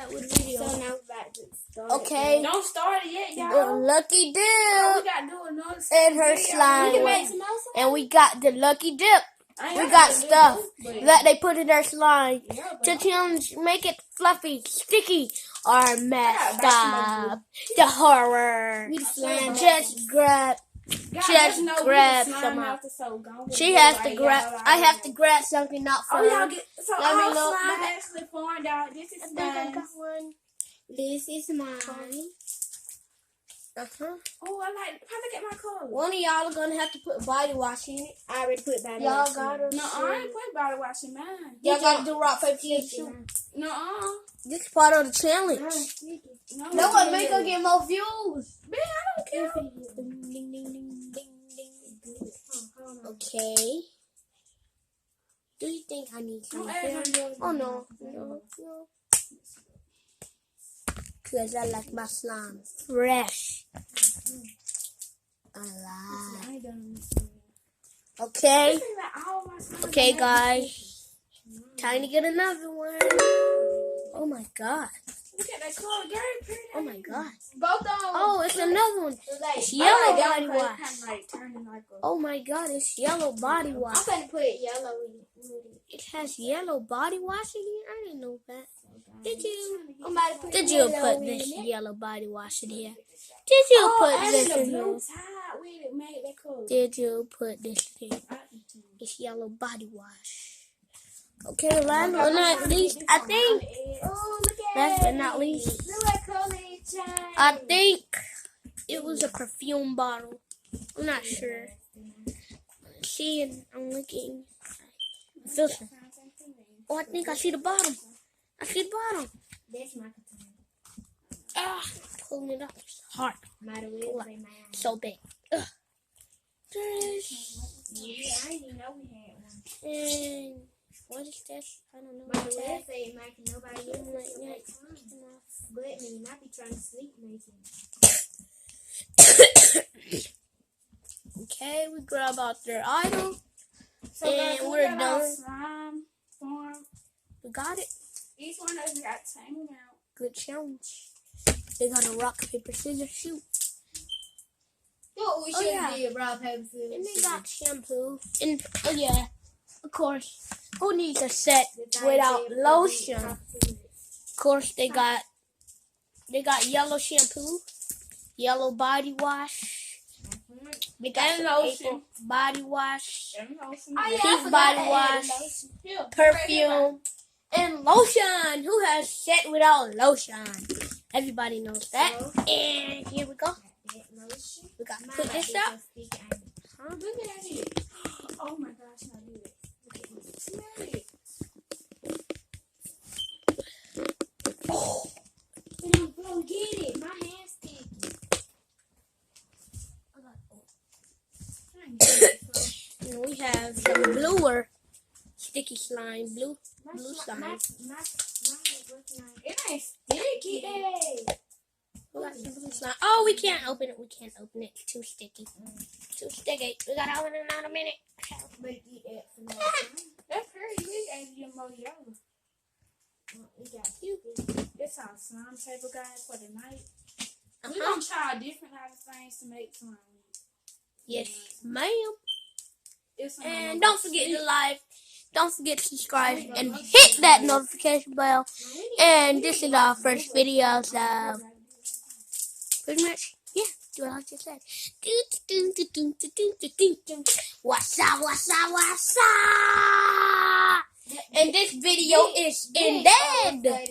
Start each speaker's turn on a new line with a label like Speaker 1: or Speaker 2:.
Speaker 1: start with the video.
Speaker 2: So now we're about to start.
Speaker 1: Okay.
Speaker 3: Don't start it yet, y'all.
Speaker 1: Lucky
Speaker 3: We
Speaker 1: Dip
Speaker 3: gotta do another
Speaker 1: and her
Speaker 3: video.
Speaker 1: slime.
Speaker 2: We can make some more.
Speaker 1: And we got the Lucky Dip.
Speaker 3: I
Speaker 1: We
Speaker 3: ain't
Speaker 1: got
Speaker 3: gonna do
Speaker 1: stuff
Speaker 3: this, but-
Speaker 1: that they put in their slime
Speaker 3: Yeah, but
Speaker 1: to challenge, make it fluffy, sticky, or messed
Speaker 3: buy some
Speaker 1: up. The horror.
Speaker 2: We the slime.
Speaker 1: Just grab.
Speaker 3: God,
Speaker 1: Just
Speaker 3: just know we
Speaker 1: grab
Speaker 3: the slime
Speaker 1: some
Speaker 3: out the soul. Go with
Speaker 1: She
Speaker 3: it,
Speaker 1: has
Speaker 3: like,
Speaker 1: to grab.
Speaker 3: y'all,
Speaker 1: I have to grab something out for
Speaker 3: Oh, y'all
Speaker 1: her.
Speaker 3: get so
Speaker 1: Let me
Speaker 3: all
Speaker 1: look.
Speaker 3: slime actually formed out. This is
Speaker 1: I think I
Speaker 3: mine.
Speaker 1: got one.
Speaker 2: This is mine.
Speaker 3: Oh, I like. How look at my color?
Speaker 1: One of y'all are gonna have to put body wash in it.
Speaker 2: I already put that
Speaker 1: Y'all
Speaker 2: in.
Speaker 1: gotta.
Speaker 3: No, I ain't putting body wash in mine.
Speaker 1: Y'all gotta do rock paper scissors shoot.
Speaker 3: No,
Speaker 1: This is part of the challenge.
Speaker 3: no.
Speaker 1: No one make her get more views.
Speaker 3: Man, I don't care.
Speaker 1: Ding, ding, ding, ding, ding, ding. Okay. Do you think I need some?
Speaker 3: Don't add no yours.
Speaker 1: Oh no, no. Cause I like my slime fresh. I like.
Speaker 3: I ain't done this.
Speaker 1: Okay.
Speaker 3: This is like all my slime.
Speaker 1: Okay, guys. Time to get another one. Oh my god.
Speaker 3: Look at that color, Gary. Pretty.
Speaker 1: Oh my god.
Speaker 3: Both of them.
Speaker 1: Oh, it's another one. It's
Speaker 3: I
Speaker 1: yellow
Speaker 3: like
Speaker 1: body
Speaker 3: that one,
Speaker 1: wash.
Speaker 3: kind of like turning like a.
Speaker 1: Oh my god, it's yellow body
Speaker 2: I'm
Speaker 1: wash.
Speaker 2: gonna put yellow in it.
Speaker 1: It has yellow body wash in here? I didn't know that. Did you?
Speaker 2: I'm about to put
Speaker 1: Did you
Speaker 2: yellow
Speaker 1: put
Speaker 2: in
Speaker 1: this
Speaker 2: it.
Speaker 1: yellow body wash in here? Did you put
Speaker 3: and
Speaker 1: this
Speaker 3: the
Speaker 1: in
Speaker 3: blue
Speaker 1: here?
Speaker 3: tie with it made that color.
Speaker 1: Did you put this in here? It's yellow body wash. Okay, last but not least, I think.
Speaker 2: Oh, look at
Speaker 1: Last
Speaker 2: it.
Speaker 1: but not least,
Speaker 2: Look what color it changed.
Speaker 1: I think it was a perfume bottle. I'm not sure. See, and I'm looking. Filter. Oh, I think I see the bottom. I see the bottom.
Speaker 2: That's my container.
Speaker 1: Ah, pulling it up. It's hard.
Speaker 2: Might as well say mine.
Speaker 1: So big. Ugh. There it is.
Speaker 2: Yeah, I didn't even know we had one.
Speaker 1: And what is this? I don't know.
Speaker 2: Might
Speaker 1: What's
Speaker 2: as well
Speaker 1: that?
Speaker 2: say Mike, nobody else
Speaker 1: Like
Speaker 2: will make fun.
Speaker 1: that.
Speaker 2: But me, I be trying to sleep making.
Speaker 1: Okay, we grab out their idol.
Speaker 3: So
Speaker 1: And
Speaker 3: guys,
Speaker 1: we're
Speaker 3: we got our
Speaker 1: done.
Speaker 3: slime form.
Speaker 1: We got it.
Speaker 3: Each one of us got the same amount.
Speaker 1: Good challenge. They got a rock, paper, scissors, shoot.
Speaker 2: What we
Speaker 1: Oh,
Speaker 2: should
Speaker 1: yeah.
Speaker 2: do, rock, paper, scissors.
Speaker 1: And they got shampoo. And, oh yeah, of course. Who needs a set without lotion? Of course, they got yellow shampoo, yellow body wash. They got
Speaker 3: And
Speaker 1: some
Speaker 3: lotion.
Speaker 1: paper body wash,
Speaker 3: And lotion.
Speaker 2: Oh, yeah, I
Speaker 1: pink
Speaker 2: forgot
Speaker 1: body
Speaker 2: to add
Speaker 1: wash,
Speaker 2: lotion.
Speaker 3: Yeah,
Speaker 1: perfume, and lotion. Who has set without lotion? Everybody knows that. And here we go.
Speaker 2: That lotion.
Speaker 1: We got to
Speaker 2: Mine
Speaker 1: put
Speaker 2: might
Speaker 1: this
Speaker 2: be
Speaker 1: up.
Speaker 2: so sticky, ain't it?
Speaker 1: Huh?
Speaker 3: Look at it. Oh my gosh, I do it. Look at this. Smell it.
Speaker 2: Go get it. My hand's sticky.
Speaker 1: And we have some bluer sticky slime, blue slime.
Speaker 3: It ain't sticky.
Speaker 1: We got some blue slime. Oh, we can't open it. We can't open it. Too sticky. Too sticky. We gotta open it in a minute.
Speaker 2: But eat that for now.
Speaker 3: That's pretty big as your more yellow.
Speaker 2: We got
Speaker 3: That's our slime table, guys, for the night. We're
Speaker 1: Uh-huh.
Speaker 3: gonna try different type of things to make slime.
Speaker 1: Yes, ma'am.
Speaker 3: It's
Speaker 1: And don't forget to like. Don't forget to subscribe and hit that notification bell. And this is our first video, so pretty much, yeah, do what I just said. What's up, what's up, what's up? And this video is ended.